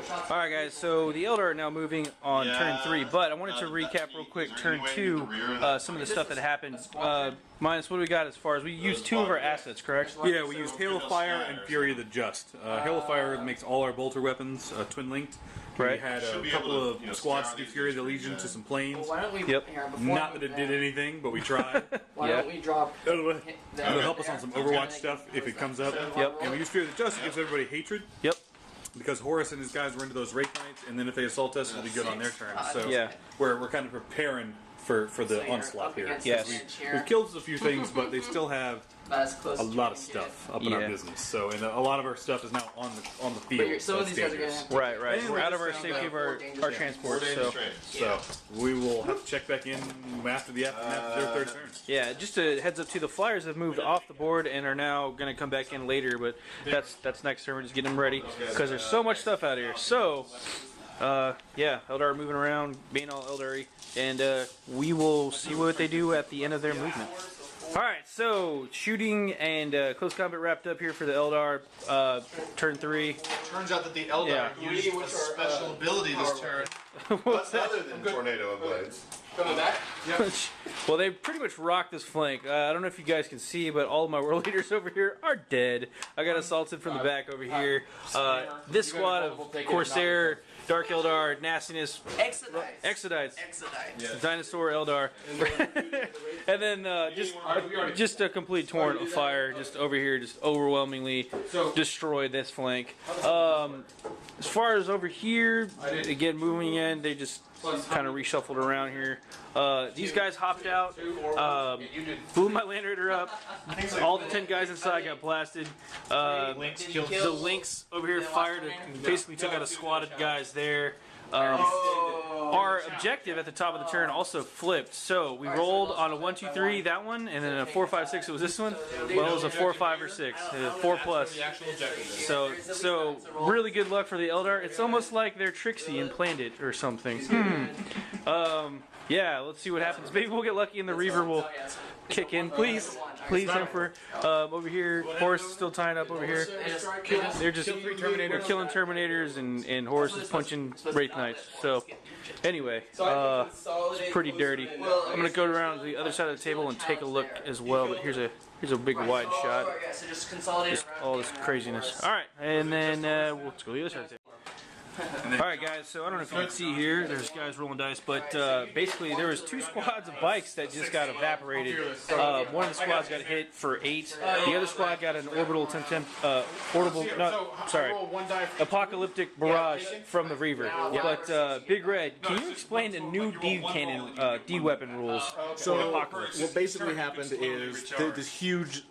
Alright guys, so the Eldar are now moving on turn 3, but I wanted to recap real quick turn 2, some of the stuff that happened. Minus what do we got as far as, we used 2 of our assets, correct? Yeah, we used Hail of Fire and Fury of the Just. Hail of Fire makes all our bolter weapons twin-linked. Right. We had a couple of squads to do Fury of the Legion to some planes. Yep. Not that it did anything, but we tried. Why don't we drop... It'll help us on some Overwatch stuff if it comes up. Yep. And we use Fury of the Just, it gives everybody hatred. Yep. Because Horus and his guys were into those Wraith Knights, and then if they assault us, it'll be good on their turn. So yeah. we're kind of preparing for the onslaught here. Yes. We've killed a few things, but they still have a lot of stuff up in our business. So, and a lot of our stuff is now on the field. Some of these guys are gonna have to Right. We're out of our safety of our transport, so we will have to check back in after their third turn. Yeah, just a heads up too, the Flyers have moved off the board and are now going to come back in later, but that's next turn. We're just getting them ready because there's so much stuff out here. So, yeah, Eldar are moving around, being all Eldar-y, and we will see what they do at the end of their movement. Alright, so shooting and close combat wrapped up here for the Eldar, turn 3. Turns out that the Eldar used a special ability this turn. What's that? Other than Tornado of Blades. Coming back? Yep. Well, they pretty much rocked this flank. I don't know if you guys can see, but all of my world leaders over here are dead. I got assaulted from the back over here. This squad of Corsair, Dark Eldar, Nastiness, Exodites, Dinosaur Eldar, and then just a complete torrent of fire just over here, just overwhelmingly destroyed this flank. As far as over here, again moving in, they just kind of reshuffled around here. These guys hopped out, blew my Land Raider up. All the 10 guys inside got blasted. The Lynx over here fired and basically took out a squad of guys there. Our objective at the top of the turn also flipped. So we rolled on a 1, 2, 3, that one, and then a 4, 5, 6. It was this one. Well, it was a 4, 5, or 6. 4 plus. So really good luck for the Eldar. It's almost like they're tricksy and planned it or something. Yeah, let's see what happens. Maybe we'll get lucky and the Reaver will kick in. Please, Emperor. Over here, Horus is still tying up over here. They're just killing Terminators, and Horus is punching Wraith Knights. So, anyway, it's pretty dirty. I'm gonna go around to the other side of the table and take a look as well. But here's a big wide shot. Just all this craziness. All right, and then we'll go to the other side of the table. Alright guys, so I don't know if you can see here, there's guys rolling dice, but basically there was 2 squads of bikes that just got evaporated. One of the squads got hit for 8, the other squad got an apocalyptic barrage from the Reaver. But Big Red, can you explain the new D-cannon, D-weapon rules? So what basically happened is this huge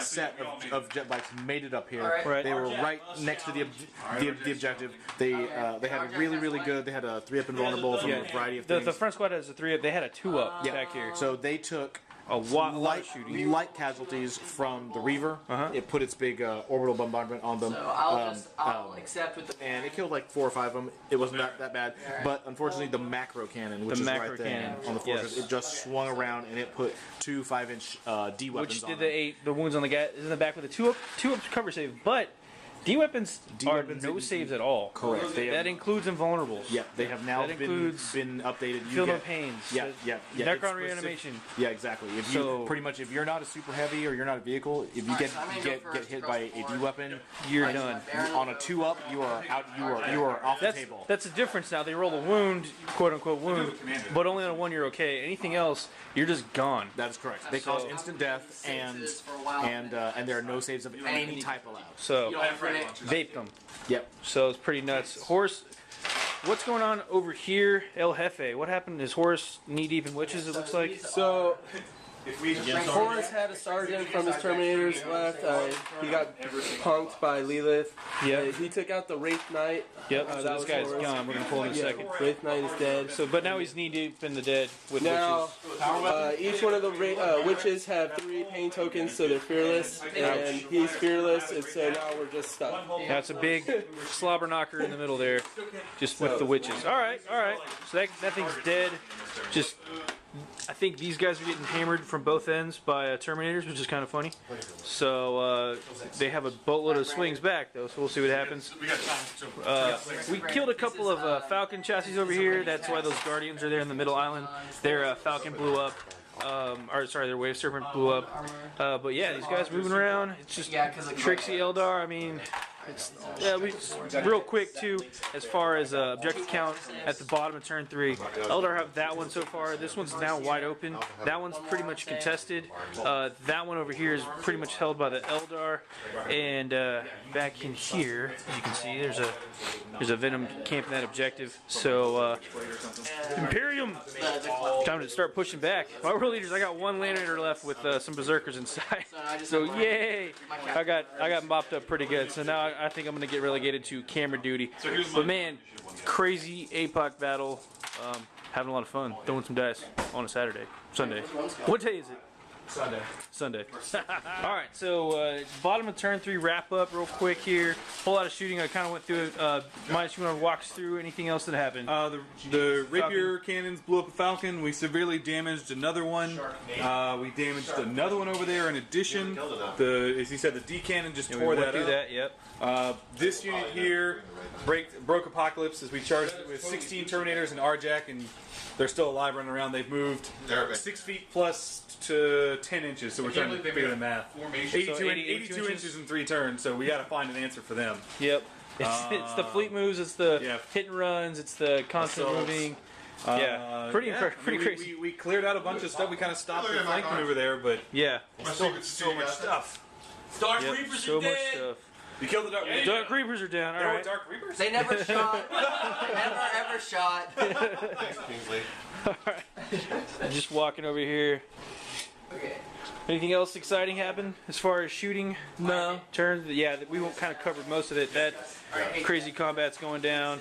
set of jet bikes made it up here. Right. They were right next to the objective. They had a really good. They had a 3-up invulnerable from a variety of things. The front squad has a 3-up. They had a 2-up back here. So they took a lot of shooting. Light casualties from the Reaver. It put its big orbital bombardment on them. So I'll accept with the... And it killed like 4 or 5 of them. It wasn't that bad. But unfortunately, the macro cannon, which is right there on the fortress, it just swung around and it put 2 5-inch D weapons on which did the wounds on the guy in the back with a 2-up cover save, but D weapons are no saves at all. Correct. That includes invulnerables. Yeah, they have now been updated. Feel no pains. Yeah. Necron reanimation. Yeah, exactly. If you're not a super heavy or you're not a vehicle, if you get hit by a D weapon, you're done. On a 2-up, you are out. You are off the table. That's the difference now. They roll a wound, quote unquote wound, but only on a 1 you're okay. Anything else, you're just gone. That is correct. They cause instant death, and there are no saves of any type allowed. So vape them. Yep. So it's pretty nuts. Horus, what's going on over here? El Jefe, what happened? Is Horus knee deep in witches? It looks like. So Horus had a sergeant from his Terminators left. He got punked by Lilith. Yeah. He took out the Wraith Knight. Yep. So this guy's gone. We're gonna pull in a second. Wraith Knight is dead. So, but now he's knee deep in the dead with now, witches. Each one of the witches have 3 pain tokens, so they're fearless, and he's fearless, and so now we're just stuck. That's a big slobber knocker in the middle there, just with the witches. All right. So that thing's dead. Just I think these guys are getting hammered from both ends by Terminators, which is kind of funny. So they have a boatload of swings back, though, so we'll see what happens. We killed a couple of Falcon chassis over here. That's why those Guardians are there in the middle island. Their Falcon blew up. Or sorry, their Wave Serpent blew up. But yeah, these guys moving around. It's just Trixie Eldar. I mean, it's real quick too. As far as objective count at the bottom of turn 3, Eldar have that one so far. This one's now wide open. That one's pretty much contested. That one over here is pretty much held by the Eldar. And back in here, as you can see, there's a Venom camping that objective. So Imperium, time to start pushing back. My world leaders, I got one Land Raider left with some Berserkers inside. So yay! I got mopped up pretty good. So now I think I'm gonna get relegated to camera duty. But man, crazy APOC battle. Having a lot of fun. Throwing some dice on a Sunday. What day is it? Sunday. Alright, so bottom of turn 3 wrap up real quick here. Whole lot of shooting. I kind of went through it. Minus, you want to walk us through anything else that happened? The rapier cannons blew up a Falcon. We severely damaged another one. We damaged another one over there in addition. As he said, the D cannon just tore that up. Yep. This unit here broke Apocalypse as we charged it with 16 Terminators and RJack, and they're still alive running around. They've moved 6 feet plus to 10 inches, so we're trying to figure the math. 82 inches in 3 turns, so we got to find an answer for them. Yep. It's the fleet moves, it's the hit and runs, it's the constant moving. Pretty crazy. We cleared out a bunch of stuff. We kind of stopped the flank maneuver there, but So much stuff. Dark Reapers so are much dead. stuff. You killed the Dark Reapers. Dark Reapers are down. All right. Dark Reapers? They never shot. Never ever shot. Thanks, Kingsley. All right. Just walking over here. Okay. Anything else exciting happen as far as shooting? No. Turns? Yeah, we kind of covered most of it. That crazy combat's going down.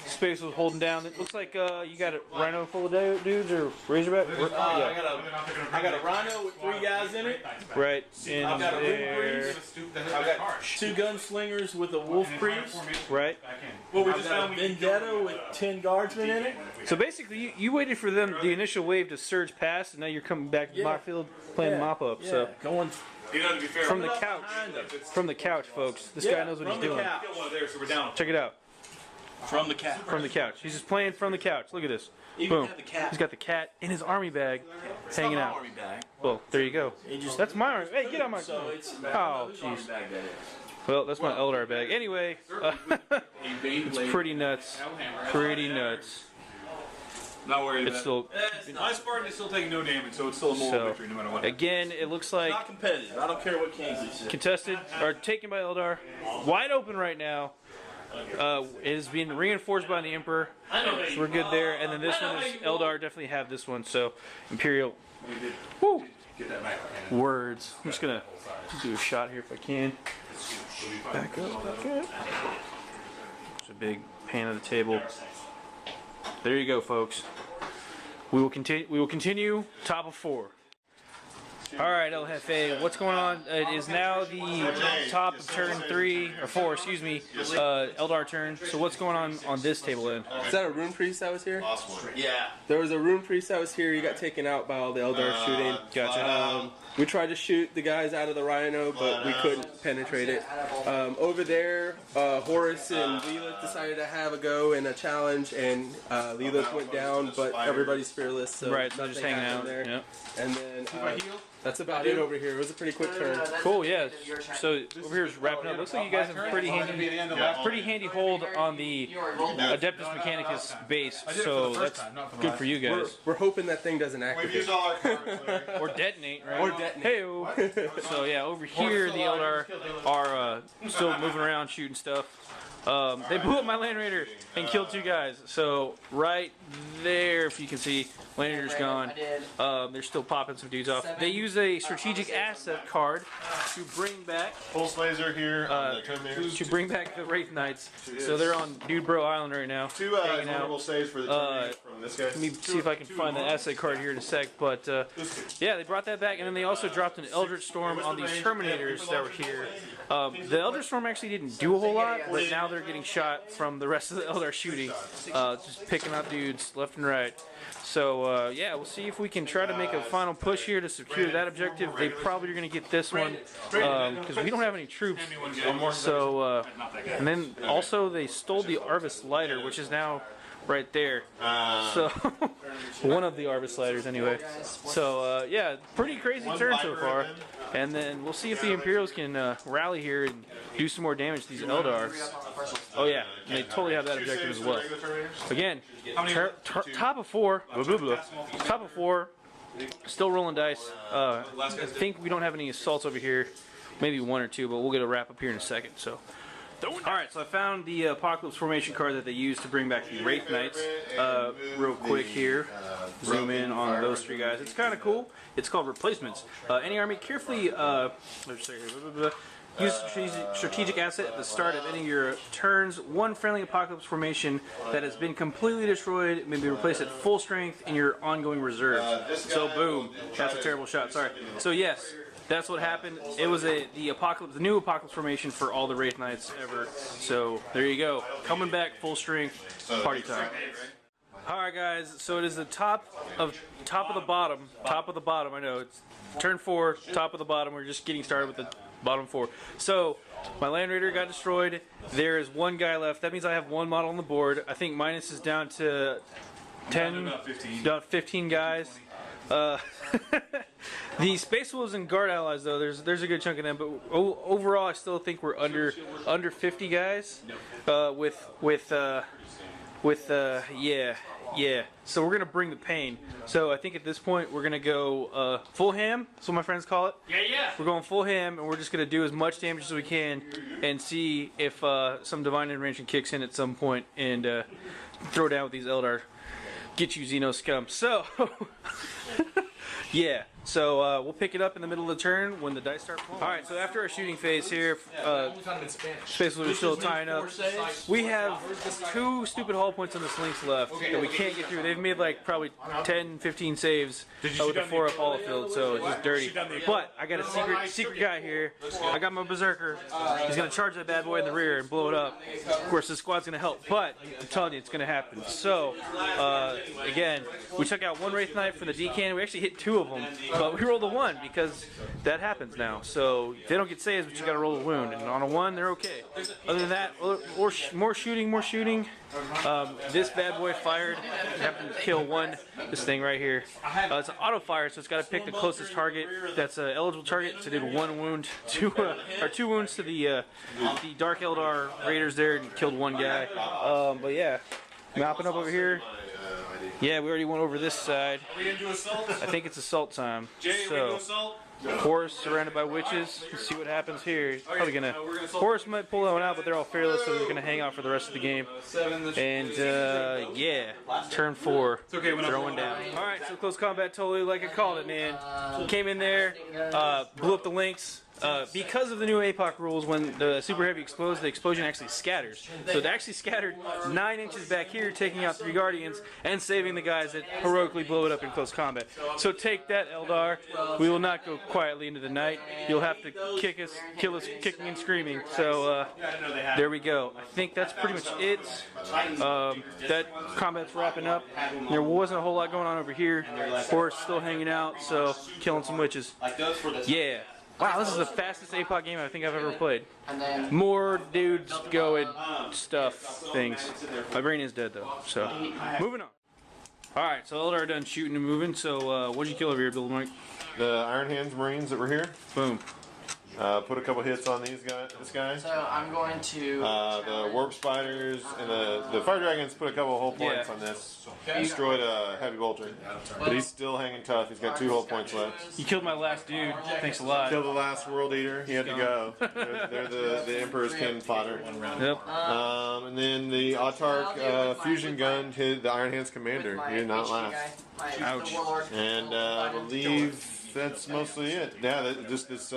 Space was holding down. It looks like you got a Rhino full of dudes or Razorback? I got a Rhino with 3 guys in it. Right. I've got a Ring Priest. I've got 2 gunslingers with a Wolf Priest. Right. I've got a Vendetta with 10 guardsmen in it. So basically, you waited for them, the initial wave to surge past, and now you're coming back to my field playing mop up. Yeah, So going from the couch, folks. This guy knows what he's doing. Check it out. From the cat. From the couch. He's just playing from the couch. Look at this. Even Boom. have the cat. He's got the cat in his army bag, hanging out. Army bag. Well, there you go. That's my army. Hey, get out my. So it's Oh, jeez. Well, that's my Eldar bag. Anyway, it's pretty nuts. Pretty nuts. Not worried It's about still. My Spartan is still taking no damage, so it's still a moral victory no matter what. Again, it looks like not competitive. I don't care what Kingsley says. contested or taken by Eldar. Wide open right now. It is being reinforced by the Emperor. So we're good there. And then this one is Eldar definitely have this one. So Imperial. Woo. Words. I'm just gonna do a shot here if I can. Back up. There's a big pan of the table. There you go, folks. We will continue. Top of 4. All right, El Jefe, what's going on? It is now the top of turn 3 or 4, excuse me, Eldar turn. So what's going on this table then? Is that a Rune Priest that was here? Yeah. There was a Rune Priest that was here. He got taken out by all the Eldar shooting. Gotcha. We tried to shoot the guys out of the Rhino, but we couldn't penetrate it. Over there, Horus and Lilith decided to have a go in a challenge, and Lilith went down, but everybody's fearless, so Right, so just nothing hanging happened out. there. Yep. And then that's about it over here. It was a pretty quick turn. Cool, yeah. So over here is wrapping up. Looks like you guys have a pretty handy hold on the Adeptus Mechanicus base. So that's good for you guys. We're hoping that thing doesn't We've activate. used all our cards, Larry. Or detonate, right? Or detonate. Hey-o. So yeah, over here the Eldar are still moving around shooting stuff. They blew up my Land Raider and killed 2 guys. So right there, if you can see, Land Raider's gone. They're still popping some dudes off. They use a strategic asset card to bring back Pulse laser here on the Terminators. to bring back the Wraith Knights. So they're on Dude Bro Island right now. 2 hanging out. vulnerable saves for the Terminators from this guy. Let me see if I can find the asset card here in a sec. But yeah, they brought that back, and then they also dropped an Eldritch Storm on these Terminators that were here. The Eldritch Storm actually didn't do a whole lot, but now they're getting shot from the rest of the Eldar shooting, just picking up dudes left and right. So yeah, we'll see if we can try to make a final push here to secure that objective. They probably are going to get this one because we don't have any troops. So and then also they stole the Arvis lighter, which is now right there. So one of the Arvis lighters anyway. So yeah, pretty crazy turn so far. And then we'll see if the Imperials can rally here and do some more damage to these Eldars. Oh yeah, and they totally have that objective as well. Again, top of 4, blah, blah, blah. Top of 4, still rolling dice. I think we don't have any assaults over here, maybe 1 or 2, but we'll get a wrap up here in a second. So. Alright, so I found the Apocalypse Formation card that they used to bring back the Wraith Knights. Real quick here, zoom in on those 3 guys. It's kind of cool. It's called Replacements. Any army carefully use strategic asset at the start of any of your turns. One friendly Apocalypse Formation that has been completely destroyed may be replaced at full strength in your ongoing reserve. So boom, that's a terrible shot. Sorry. So yes. That's what happened. It was the new Apocalypse Formation for all the Wraith Knights ever. So there you go, coming back full strength, party time. All right, guys. So it is the top of the bottom. I know it's turn 4, top of the bottom. We're just getting started with the bottom 4. So my Land Raider got destroyed. There is 1 guy left. That means I have 1 model on the board. I think minus is down to 10, about 15 guys. The Space Wolves and Guard allies, though, there's a good chunk of them, but overall, I still think we're under 50 guys. Yeah. So we're gonna bring the pain. So I think at this point we're gonna go full ham. That's what my friends call it. Yeah. We're going full ham, and we're just gonna do as much damage as we can, and see if some divine intervention kicks in at some point, and throw down with these Eldar. Get you, Xeno scum. So. Yeah, so we'll pick it up in the middle of the turn when the dice start flowing. Alright, so after our shooting phase here, Space Wolves are still tying up. We have 2 stupid hull points on this Lynx left that we can't get through. They've made like probably 10, 15 saves with the 4-up hull field, so it's just dirty. But I got a secret guy here. I got my Berserker. He's going to charge that bad boy in the rear and blow it up. Of course, this squad's going to help, but I'm telling you, it's going to happen. So, again, we took out 1 Wraith Knight for the decan. We actually hit 2 of them, but we rolled a 1 because that happens now. So they don't get saves, but you got to roll a wound, and on a 1 they're okay. Other than that, more shooting. This bad boy fired. Happened to kill this thing right here. It's an auto fire, so it's got to pick the closest target that's an eligible target. So did 1 wound or 2 wounds to the Dark Eldar Raiders there, and killed 1 guy. But yeah, mopping up over here. Yeah, we already went over this side. Are we gonna do assault? I think it's assault time. Jay, we do assault? Horus surrounded by witches. Let's see what happens here. He's probably gonna. Horus might pull that one out, but they're all fearless, so they're gonna hang out for the rest of the game. And yeah, turn 4, throwing down. All right, so close combat, totally like I called it, man. Came in there, blew up the Lynx. Because of the new APOC rules, when the Super Heavy explodes, the explosion actually scatters. So it actually scattered 9 inches back here, taking out 3 Guardians and saving the guys that heroically blow it up in close combat. So take that, Eldar. We will not go quietly into the night. You'll have to kill us kicking and screaming. So there we go. I think that's pretty much it. That combat's wrapping up. There wasn't a whole lot going on over here. Horus still hanging out, so killing some witches. Yeah. Wow, this is the fastest APOC game I think I've ever played. More dudes going things. My brain is dead though, so moving on. Alright, so Eldar are done shooting and moving, so what did you kill over here, Bill Mike? The Iron Hands Marines that were here. Boom. Put a couple hits on this guy. So I'm going to... the Warp Spiders and the Fire Dragons put a couple of hull points on this. Destroyed a Heavy Bolter. But he's still hanging tough. He's got 2 hull points left. You killed my last dude. Thanks a lot. Killed the last World Eater. He had to go. They're the Emperor's kin fodder. Yep. And then the Autark Fusion Gun hit the Iron Hands Commander. He did not last. Ouch. And I believe that's mostly it. Yeah, just this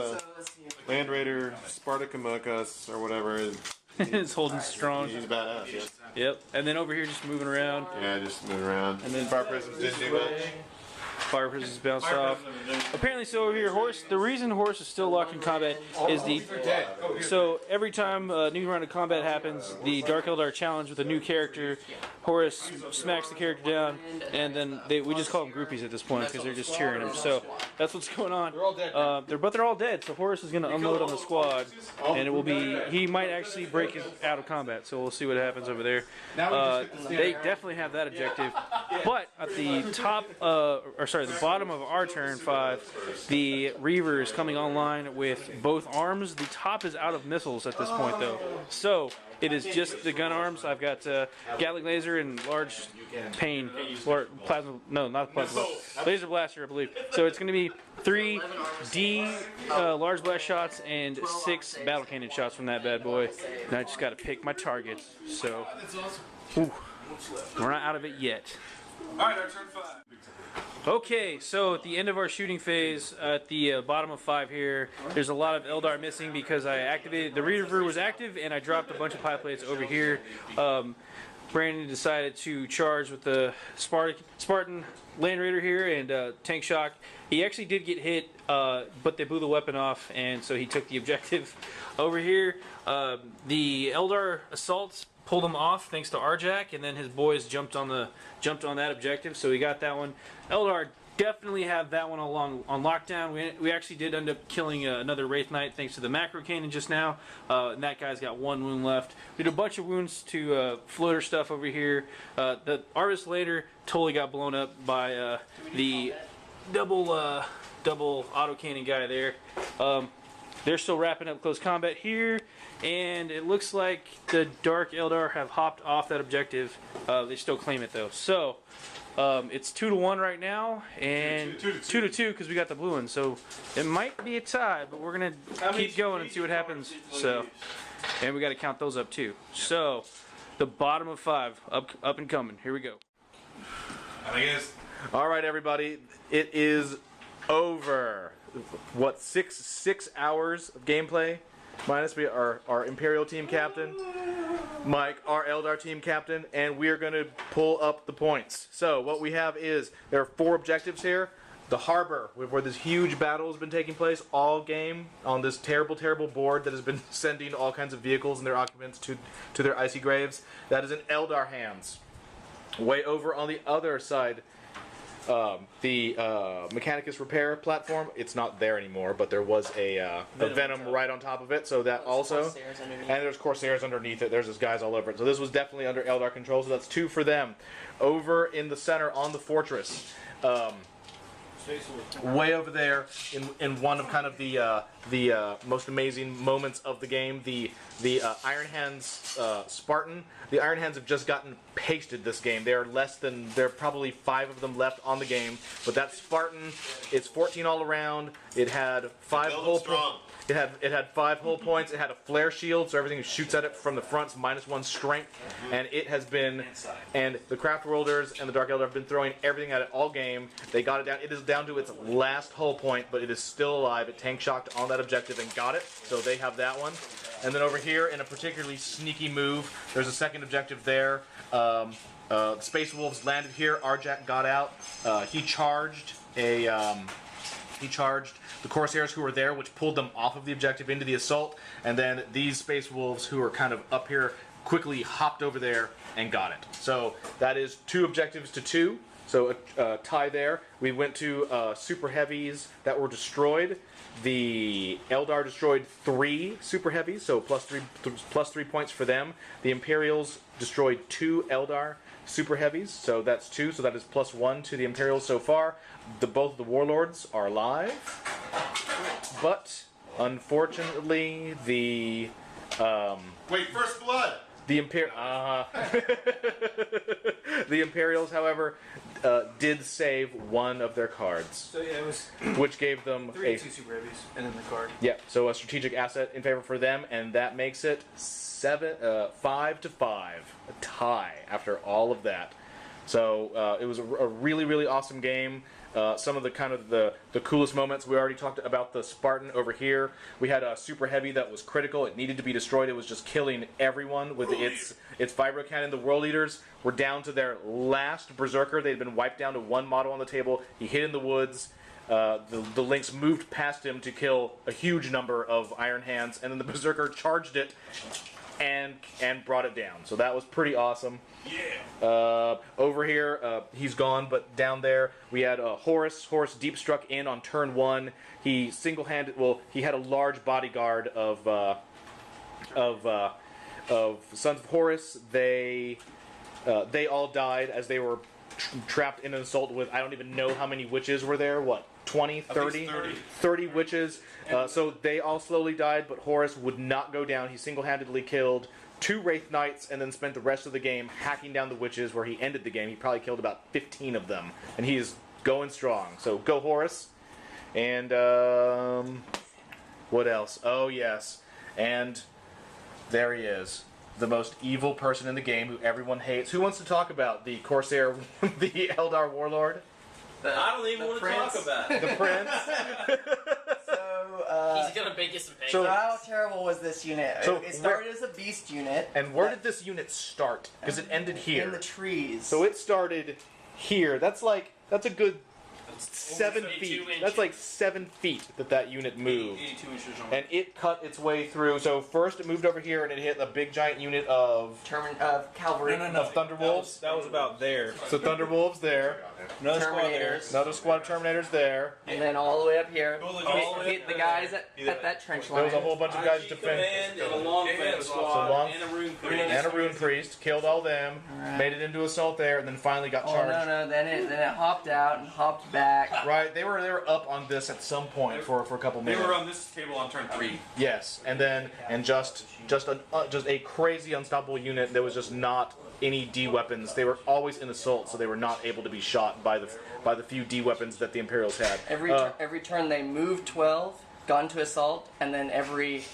Land Raider Spartacus or whatever. It's holding strong. He's badass, yeah. Yep. And then over here just moving around. Yeah, just moving around. And then Fire Prisms didn't do much. Fire resistance bounced off. Apparently, so over here, Horus. The reason Horus is still locked in combat is so every time a new round of combat happens, the Dark Eldar challenge with a new character, Horus smacks the character down, and then we just call them groupies at this point because they're just cheering him. So that's what's going on. But they're all dead. So Horus is going to unload on the squad, and it will be. He might actually break it out of combat. So we'll see what happens over there. They definitely have that objective, but at the top, the bottom of our turn 5, the Reaver is coming online with both arms. The top is out of missiles at this point, though. So it is just the gun arms. I've got Gatling laser and large pane, or plasma. No, not plasma. Laser blaster, I believe. So it's going to be 3 large blast shots and 6 battle cannon shots from that bad boy. And I just got to pick my targets. So, we're not out of it yet. Alright, our turn 5. Okay, so at the end of our shooting phase, at the bottom of 5 here, there's a lot of Eldar missing because I activated, the Reaver was active and I dropped a bunch of pie plates over here. Brandon decided to charge with the Spartan Land Raider here and Tank Shock. He actually did get hit, but they blew the weapon off, and so he took the objective. Over here, the Eldar assaults pulled him off thanks to Arjak, and then his boys jumped on that objective, so he got that one. Eldar definitely have that one on lockdown. We actually did end up killing another Wraith Knight thanks to the macro cannon just now, and that guy's got 1 wound left. We did a bunch of wounds to floater stuff over here. The Arvis later totally got blown up by the double autocannon guy there. They're still wrapping up close combat here, and it looks like the Dark Eldar have hopped off that objective. They still claim it though. So it's 2-1 right now, and 2-2 because we got the blue one. So it might be a tie, but we're gonna keep going and see what happens. So, and we got to count those up too. So the bottom of 5 up and coming. Here we go. I guess. All right, everybody, it is over. What, 6 hours of gameplay? Minus our Imperial team captain, Mike, our Eldar team captain, and we are going to pull up the points. So what we have is there are 4 objectives here. The harbor, where this huge battle has been taking place all game on this terrible, terrible board that has been sending all kinds of vehicles and their occupants to their icy graves. That is in Eldar hands. Way over on the other side, the Mechanicus repair platform, it's not there anymore, but there was a Venom right on top of it, so that also, and there's Corsairs underneath it. There's just guys all over it. So this was definitely under Eldar control, so that's 2 for them. Over in the center on the fortress, way over there in one of kind of the most amazing moments of the game, the Iron Hands Spartan. The Iron Hands have just gotten pasted this game. There are probably 5 of them left on the game, but that Spartan, it's 14 all around. It had 5 whole points. It had 5 whole points. It had a flare shield, so everything shoots at it from the front is -1 strength. And it has been, and the Craft Worlders and the Dark Eldar have been throwing everything at it all game. They got it down. It is down to its last hull point, but it is still alive. It tank shocked on that objective and got it, so they have that one. And then over here, in a particularly sneaky move, there's a second objective there. Space Wolves landed here. Arjak got out. He charged the Corsairs who were there, which pulled them off of the objective into the assault, and then these Space Wolves who are kind of up here quickly hopped over there and got it. So that is 2 objectives to 2, so a tie there. We went to Super Heavies that were destroyed. The Eldar destroyed 3 Super Heavies, so plus 3 points for them. The Imperials destroyed 2 Eldar Super Heavies, so that's 2, so that is +1 to the Imperials so far. Both the Warlords are alive, but unfortunately the Wait, First Blood! the Imperials, however, did save 1 of their cards. So yeah, it was which gave them 3 2 Super Heavies, and then the card. Yeah, so a strategic asset in favor for them, and that makes it 5-5, a tie after all of that. So it was a really, really awesome game. some of the kind of the coolest moments. We already talked about the Spartan over here. We had a super heavy that was critical. It needed to be destroyed. It was just killing everyone with its vibro cannon. The World Eaters were down to their last berserker. They'd been wiped down to one model on the table. He hid in the woods. The Lynx moved past him to kill a huge number of Iron Hands, and then the berserker charged it and brought it down. So that was pretty awesome. Yeah. Over here, he's gone, but down there we had Horus. Horus deep struck in on turn 1. He single-handed. Well, he had a large bodyguard of Sons of Horus. They all died as they were trapped in an assault with, I don't even know how many witches were there. What? 20, 30? 30 witches. So they all slowly died, but Horus would not go down. He single-handedly killed 2 Wraith Knights and then spent the rest of the game hacking down the witches, where he ended the game. He probably killed about 15 of them, and he is going strong. So go Horus. And what else? Oh, yes. And there he is. The most evil person in the game who everyone hates. Who wants to talk about the Corsair, the Eldar Warlord? I don't even want to talk about it. The Prince? He's gonna bake you some pancakes. So how terrible was this unit? So it started as a beast unit. And where did this unit start? Because it ended here. In the trees. So it started here. That's a good 7 feet. That's like 7 feet that unit moved. 82 inches on And it cut its way through. So first it moved over here and it hit a big giant unit of cavalry. Of Thunderwolves. That was about there. So Thunderwolves there. Another squad there. Another squad of Terminators there. And then all the way up here, All the way hit up the there. guys at that trench line. There was a whole bunch of guys defending. and a long fence squad and a rune priest. And a Rune Priest. Killed all them. Made it into assault there, and then finally got Oh charged. no! Then it hopped out and hopped back. Right, they were up on this at some point for a couple They minutes. were on this table on turn 3. Yes, and just a crazy unstoppable unit. There was just not any D weapons. They were always in assault, so they were not able to be shot by the few D weapons that the Imperials had. Every turn they moved 12, got into assault, and then every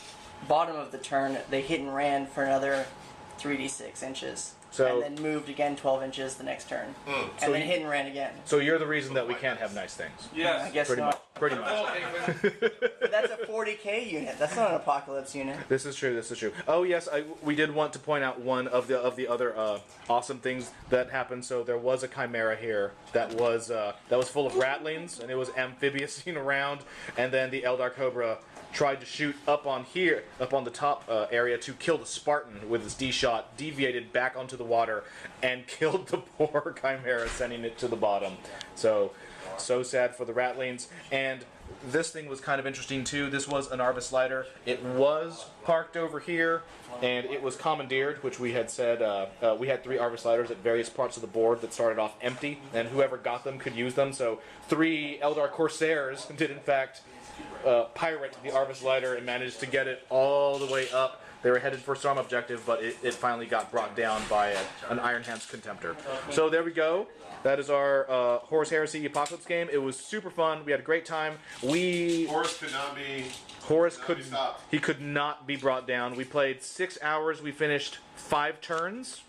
bottom of the turn they hit and ran for another 3d6 inches. So- and then moved again 12 inches the next turn. And So then you- hit and ran again. So you're the reason that we can't have nice things. I Yes. guess Pretty not. much. Pretty much. But that's a 40k unit. That's not an apocalypse unit. This is true. This is true. Oh yes, we did want to point out one of the other awesome things that happened. So there was a Chimera here that was full of ratlings, and it was amphibious around. And then the Eldar Cobra tried to shoot up on the top area to kill the Spartan with his D shot, deviated back onto the water, and killed the poor Chimera, sending it to the bottom. So sad for the ratlings. And this thing was kind of interesting too. This was an Arvis Lighter. It was parked over here, and it was commandeered, which we had said we had 3 Arvis Lighters at various parts of the board that started off empty, and whoever got them could use them. So 3 Eldar Corsairs did in fact pirate the Arvis Lighter and managed to get it all the way up. They were headed for Storm Objective, but it finally got brought down by an Iron Hands Contemptor. So there we go. That is our Horus Heresy Apocalypse game. It was super fun. We had a great time. Horus could not be. Horus could stopped. he could not be brought down. We played 6 hours. We finished 5 turns,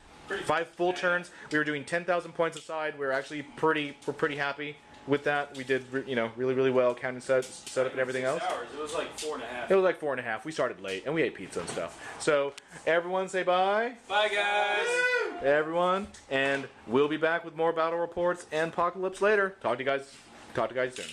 5 full turns. We were doing 10,000 points aside. We were actually pretty happy with that. We did really well, counting setup and everything else. Hours. It was like 4.5. It was like 4.5. We started late and we ate pizza and stuff. So everyone say bye. Bye, guys. Everyone, and we'll be back with more battle reports and apocalypse later. Talk to you guys soon.